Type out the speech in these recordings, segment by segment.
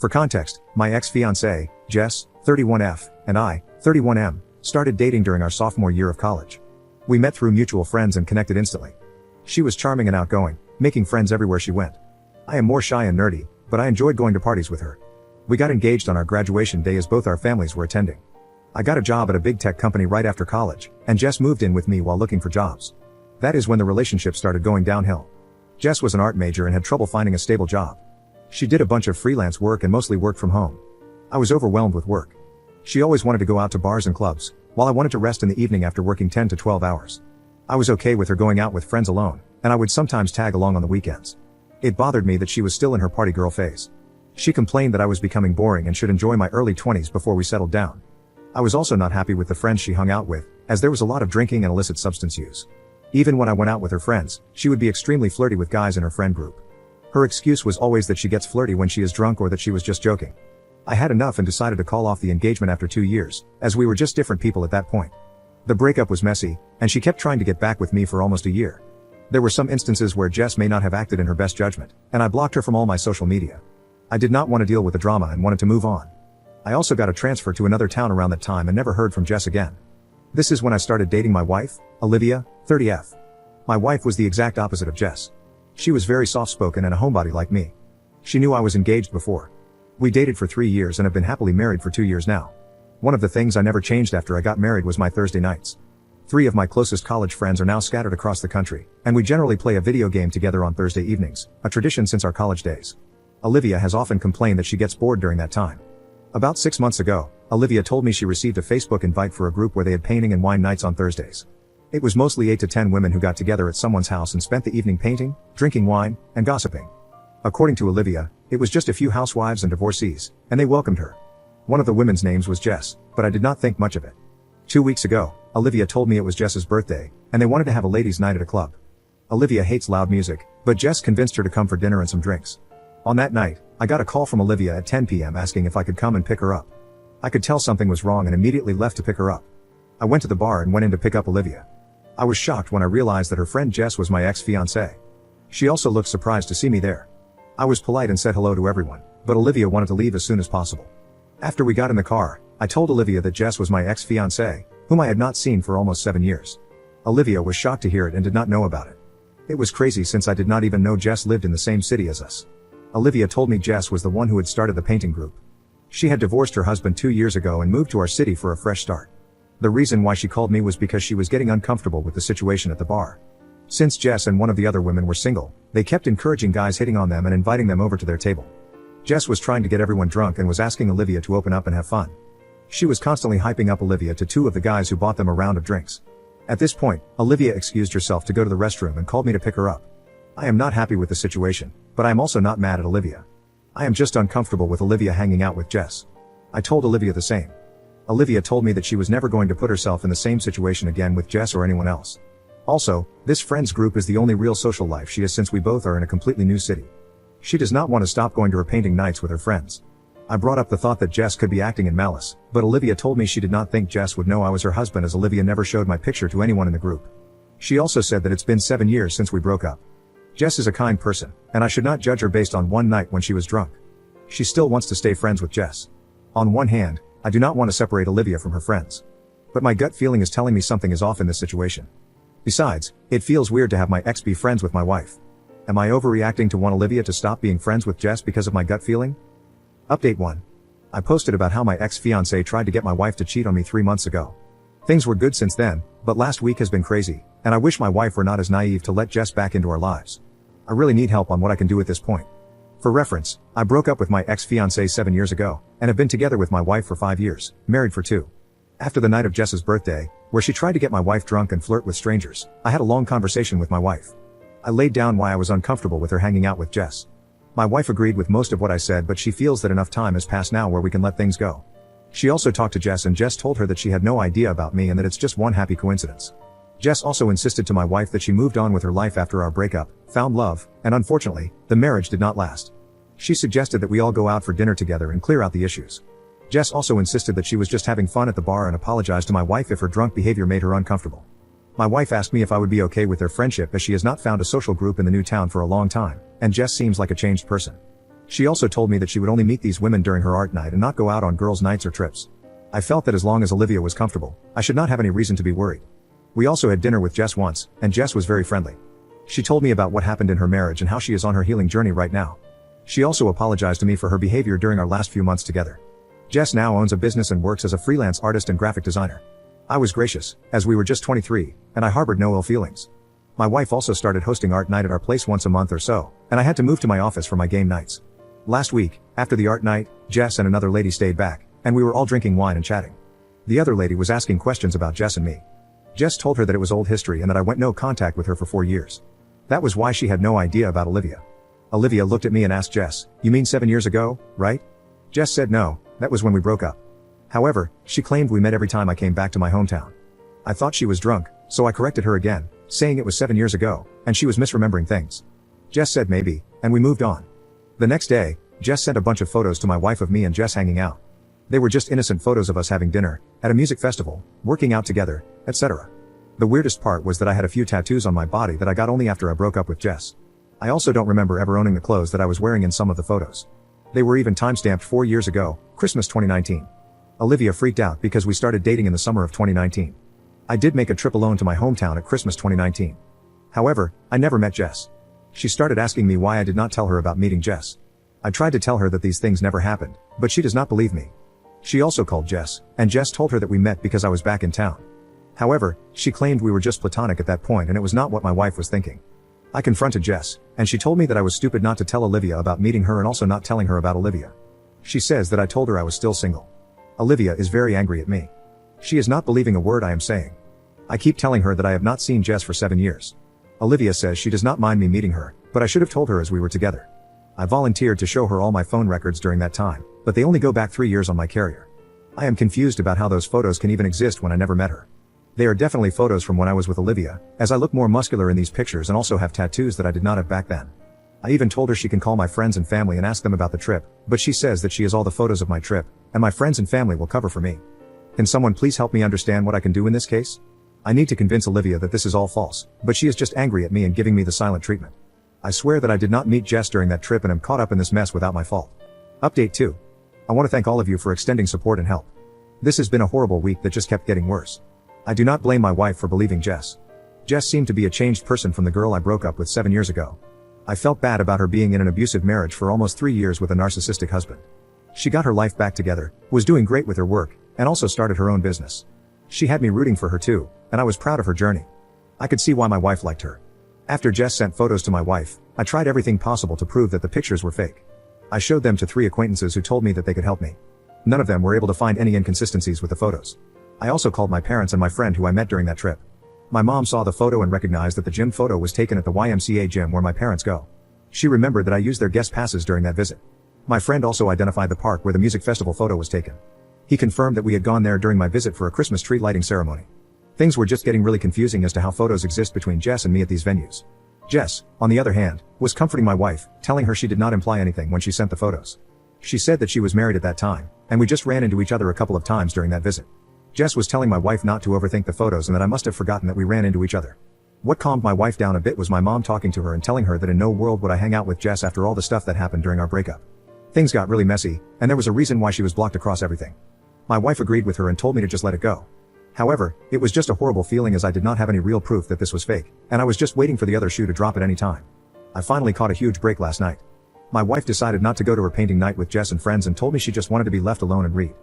For context, my ex-fiancée, Jess, 31F, and I, 31M, started dating during our sophomore year of college. We met through mutual friends and connected instantly. She was charming and outgoing, making friends everywhere she went. I am more shy and nerdy, but I enjoyed going to parties with her. We got engaged on our graduation day as both our families were attending. I got a job at a big tech company right after college, and Jess moved in with me while looking for jobs. That is when the relationship started going downhill. Jess was an art major and had trouble finding a stable job. She did a bunch of freelance work and mostly worked from home. I was overwhelmed with work. She always wanted to go out to bars and clubs, while I wanted to rest in the evening after working 10 to 12 hours. I was okay with her going out with friends alone, and I would sometimes tag along on the weekends. It bothered me that she was still in her party girl phase. She complained that I was becoming boring and should enjoy my early 20s before we settled down. I was also not happy with the friends she hung out with, as there was a lot of drinking and illicit substance use. Even when I went out with her friends, she would be extremely flirty with guys in her friend group. Her excuse was always that she gets flirty when she is drunk or that she was just joking. I had enough and decided to call off the engagement after 2 years, as we were just different people at that point. The breakup was messy, and she kept trying to get back with me for almost a year. There were some instances where Jess may not have acted in her best judgment, and I blocked her from all my social media. I did not want to deal with the drama and wanted to move on. I also got a transfer to another town around that time and never heard from Jess again. This is when I started dating my wife, Olivia, 30F. My wife was the exact opposite of Jess. She was very soft-spoken and a homebody like me. She knew I was engaged before. We dated for 3 years and have been happily married for 2 years now. One of the things I never changed after I got married was my Thursday nights. 3 of my closest college friends are now scattered across the country, and we generally play a video game together on Thursday evenings, a tradition since our college days. Olivia has often complained that she gets bored during that time. About 6 months ago, Olivia told me she received a Facebook invite for a group where they had painting and wine nights on Thursdays. It was mostly 8 to 10 women who got together at someone's house and spent the evening painting, drinking wine, and gossiping. According to Olivia, it was just a few housewives and divorcees, and they welcomed her. One of the women's names was Jess, but I did not think much of it. 2 weeks ago, Olivia told me it was Jess's birthday, and they wanted to have a ladies' night at a club. Olivia hates loud music, but Jess convinced her to come for dinner and some drinks. On that night, I got a call from Olivia at 10 p.m. asking if I could come and pick her up. I could tell something was wrong and immediately left to pick her up. I went to the bar and went in to pick up Olivia. I was shocked when I realized that her friend Jess was my ex-fiancée. She also looked surprised to see me there. I was polite and said hello to everyone, but Olivia wanted to leave as soon as possible. After we got in the car, I told Olivia that Jess was my ex-fiancée, whom I had not seen for almost 7 years. Olivia was shocked to hear it and did not know about it. It was crazy since I did not even know Jess lived in the same city as us. Olivia told me Jess was the one who had started the painting group. She had divorced her husband 2 years ago and moved to our city for a fresh start. The reason why she called me was because she was getting uncomfortable with the situation at the bar. Since Jess and one of the other women were single, they kept encouraging guys hitting on them and inviting them over to their table. Jess was trying to get everyone drunk and was asking Olivia to open up and have fun. She was constantly hyping up Olivia to 2 of the guys who bought them a round of drinks. At this point, Olivia excused herself to go to the restroom and called me to pick her up. I am not happy with the situation, but I am also not mad at Olivia. I am just uncomfortable with Olivia hanging out with Jess. I told Olivia the same. Olivia told me that she was never going to put herself in the same situation again with Jess or anyone else. Also, this friends group is the only real social life she has since we both are in a completely new city. She does not want to stop going to her painting nights with her friends. I brought up the thought that Jess could be acting in malice, but Olivia told me she did not think Jess would know I was her husband as Olivia never showed my picture to anyone in the group. She also said that it's been 7 years since we broke up. Jess is a kind person, and I should not judge her based on one night when she was drunk. She still wants to stay friends with Jess. On one hand, I do not want to separate Olivia from her friends. But my gut feeling is telling me something is off in this situation. Besides, it feels weird to have my ex be friends with my wife. Am I overreacting to want Olivia to stop being friends with Jess because of my gut feeling? Update 1. I posted about how my ex-fiancé tried to get my wife to cheat on me 3 months ago. Things were good since then, but last week has been crazy, and I wish my wife were not as naive to let Jess back into our lives. I really need help on what I can do at this point. For reference, I broke up with my ex-fiancé 7 years ago, and have been together with my wife for 5 years, married for 2. After the night of Jess's birthday, where she tried to get my wife drunk and flirt with strangers, I had a long conversation with my wife. I laid down why I was uncomfortable with her hanging out with Jess. My wife agreed with most of what I said, but she feels that enough time has passed now where we can let things go. She also talked to Jess and Jess told her that she had no idea about me and that it's just one happy coincidence. Jess also insisted to my wife that she moved on with her life after our breakup, found love, and unfortunately, the marriage did not last. She suggested that we all go out for dinner together and clear out the issues. Jess also insisted that she was just having fun at the bar and apologized to my wife if her drunk behavior made her uncomfortable. My wife asked me if I would be okay with their friendship as she has not found a social group in the new town for a long time, and Jess seems like a changed person. She also told me that she would only meet these women during her art night and not go out on girls' nights or trips. I felt that as long as Olivia was comfortable, I should not have any reason to be worried. We also had dinner with Jess once, and Jess was very friendly. She told me about what happened in her marriage and how she is on her healing journey right now. She also apologized to me for her behavior during our last few months together. Jess now owns a business and works as a freelance artist and graphic designer. I was gracious, as we were just 23, and I harbored no ill feelings. My wife also started hosting art night at our place once a month or so, and I had to move to my office for my game nights. Last week, after the art night, Jess and another lady stayed back, and we were all drinking wine and chatting. The other lady was asking questions about Jess and me. Jess told her that it was old history and that I went no contact with her for 4 years. That was why she had no idea about Olivia. Olivia looked at me and asked Jess, "You mean 7 years ago, right?" Jess said no, that was when we broke up. However, she claimed we met every time I came back to my hometown. I thought she was drunk, so I corrected her again, saying it was 7 years ago, and she was misremembering things. Jess said maybe, and we moved on. The next day, Jess sent a bunch of photos to my wife of me and Jess hanging out. They were just innocent photos of us having dinner, at a music festival, working out together, etc. The weirdest part was that I had a few tattoos on my body that I got only after I broke up with Jess. I also don't remember ever owning the clothes that I was wearing in some of the photos. They were even timestamped 4 years ago, Christmas 2019. Olivia freaked out because we started dating in the summer of 2019. I did make a trip alone to my hometown at Christmas 2019. However, I never met Jess. She started asking me why I did not tell her about meeting Jess. I tried to tell her that these things never happened, but she does not believe me. She also called Jess, and Jess told her that we met because I was back in town. However, she claimed we were just platonic at that point and it was not what my wife was thinking. I confronted Jess, and she told me that I was stupid not to tell Olivia about meeting her and also not telling her about Olivia. She says that I told her I was still single. Olivia is very angry at me. She is not believing a word I am saying. I keep telling her that I have not seen Jess for 7 years. Olivia says she does not mind me meeting her, but I should have told her as we were together. I volunteered to show her all my phone records during that time, but they only go back 3 years on my carrier. I am confused about how those photos can even exist when I never met her. They are definitely photos from when I was with Olivia, as I look more muscular in these pictures and also have tattoos that I did not have back then. I even told her she can call my friends and family and ask them about the trip, but she says that she has all the photos of my trip, and my friends and family will cover for me. Can someone please help me understand what I can do in this case? I need to convince Olivia that this is all false, but she is just angry at me and giving me the silent treatment. I swear that I did not meet Jess during that trip and am caught up in this mess without my fault. Update 2. I want to thank all of you for extending support and help. This has been a horrible week that just kept getting worse. I do not blame my wife for believing Jess. Jess seemed to be a changed person from the girl I broke up with 7 years ago. I felt bad about her being in an abusive marriage for almost 3 years with a narcissistic husband. She got her life back together, was doing great with her work, and also started her own business. She had me rooting for her too, and I was proud of her journey. I could see why my wife liked her. After Jess sent photos to my wife, I tried everything possible to prove that the pictures were fake. I showed them to 3 acquaintances who told me that they could help me. None of them were able to find any inconsistencies with the photos. I also called my parents and my friend who I met during that trip. My mom saw the photo and recognized that the gym photo was taken at the YMCA gym where my parents go. She remembered that I used their guest passes during that visit. My friend also identified the park where the music festival photo was taken. He confirmed that we had gone there during my visit for a Christmas tree lighting ceremony. Things were just getting really confusing as to how photos exist between Jess and me at these venues. Jess, on the other hand, was comforting my wife, telling her she did not imply anything when she sent the photos. She said that she was married at that time, and we just ran into each other a couple of times during that visit. Jess was telling my wife not to overthink the photos and that I must have forgotten that we ran into each other. What calmed my wife down a bit was my mom talking to her and telling her that in no world would I hang out with Jess after all the stuff that happened during our breakup. Things got really messy, and there was a reason why she was blocked across everything. My wife agreed with her and told me to just let it go. However, it was just a horrible feeling as I did not have any real proof that this was fake, and I was just waiting for the other shoe to drop at any time. I finally caught a huge break last night. My wife decided not to go to her painting night with Jess and friends and told me she just wanted to be left alone and read.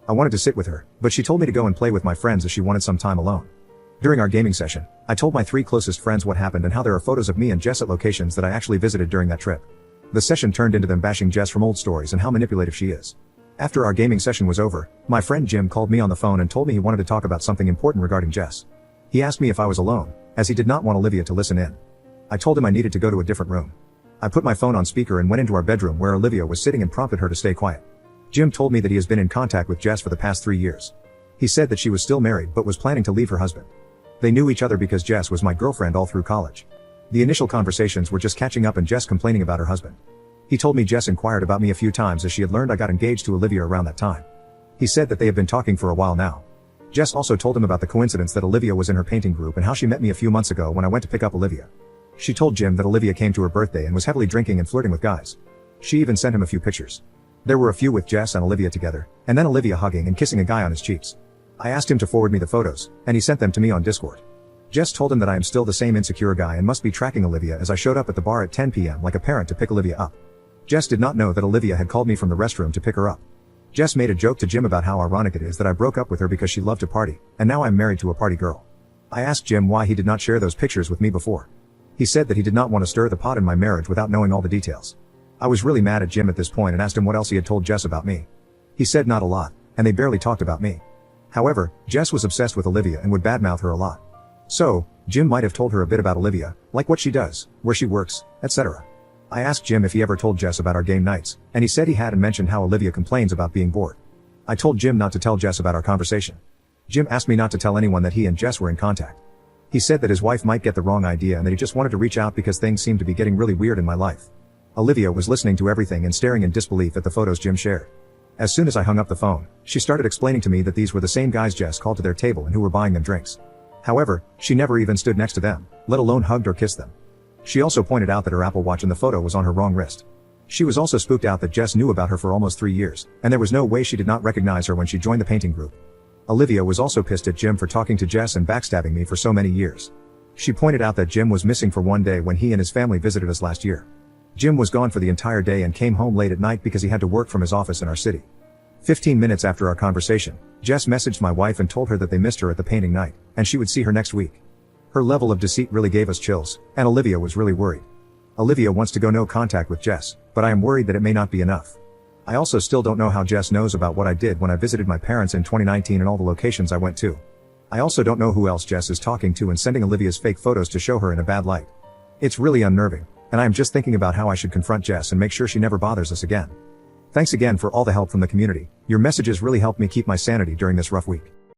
I wanted to sit with her, but she told me to go and play with my friends as she wanted some time alone. During our gaming session, I told my 3 closest friends what happened and how there are photos of me and Jess at locations that I actually visited during that trip. The session turned into them bashing Jess from old stories and how manipulative she is. After our gaming session was over, my friend Jim called me on the phone and told me he wanted to talk about something important regarding Jess. He asked me if I was alone, as he did not want Olivia to listen in. I told him I needed to go to a different room. I put my phone on speaker and went into our bedroom where Olivia was sitting and prompted her to stay quiet. Jim told me that he has been in contact with Jess for the past 3 years. He said that she was still married but was planning to leave her husband. They knew each other because Jess was my girlfriend all through college. The initial conversations were just catching up and Jess complaining about her husband. He told me Jess inquired about me a few times as she had learned I got engaged to Olivia around that time. He said that they have been talking for a while now. Jess also told him about the coincidence that Olivia was in her painting group and how she met me a few months ago when I went to pick up Olivia. She told Jim that Olivia came to her birthday and was heavily drinking and flirting with guys. She even sent him a few pictures. There were a few with Jess and Olivia together, and then Olivia hugging and kissing a guy on his cheeks. I asked him to forward me the photos, and he sent them to me on Discord. Jess told him that I am still the same insecure guy and must be tracking Olivia as I showed up at the bar at 10 p.m. like a parent to pick Olivia up. Jess did not know that Olivia had called me from the restroom to pick her up. Jess made a joke to Jim about how ironic it is that I broke up with her because she loved to party, and now I'm married to a party girl. I asked Jim why he did not share those pictures with me before. He said that he did not want to stir the pot in my marriage without knowing all the details. I was really mad at Jim at this point and asked him what else he had told Jess about me. He said not a lot, and they barely talked about me. However, Jess was obsessed with Olivia and would badmouth her a lot. So, Jim might have told her a bit about Olivia, like what she does, where she works, etc. I asked Jim if he ever told Jess about our game nights, and he said he had and mentioned how Olivia complains about being bored. I told Jim not to tell Jess about our conversation. Jim asked me not to tell anyone that he and Jess were in contact. He said that his wife might get the wrong idea and that he just wanted to reach out because things seemed to be getting really weird in my life. Olivia was listening to everything and staring in disbelief at the photos Jim shared. As soon as I hung up the phone, she started explaining to me that these were the same guys Jess called to their table and who were buying them drinks. However, she never even stood next to them, let alone hugged or kissed them. She also pointed out that her Apple Watch in the photo was on her wrong wrist. She was also spooked out that Jess knew about her for almost 3 years, and there was no way she did not recognize her when she joined the painting group. Olivia was also pissed at Jim for talking to Jess and backstabbing me for so many years. She pointed out that Jim was missing for one day when he and his family visited us last year. Jim was gone for the entire day and came home late at night because he had to work from his office in our city. 15 minutes after our conversation, Jess messaged my wife and told her that they missed her at the painting night, and she would see her next week. Her level of deceit really gave us chills, and Olivia was really worried. Olivia wants to go no contact with Jess, but I am worried that it may not be enough. I also still don't know how Jess knows about what I did when I visited my parents in 2019 and all the locations I went to. I also don't know who else Jess is talking to and sending Olivia's fake photos to show her in a bad light. It's really unnerving, and I am just thinking about how I should confront Jess and make sure she never bothers us again. Thanks again for all the help from the community. Your messages really helped me keep my sanity during this rough week.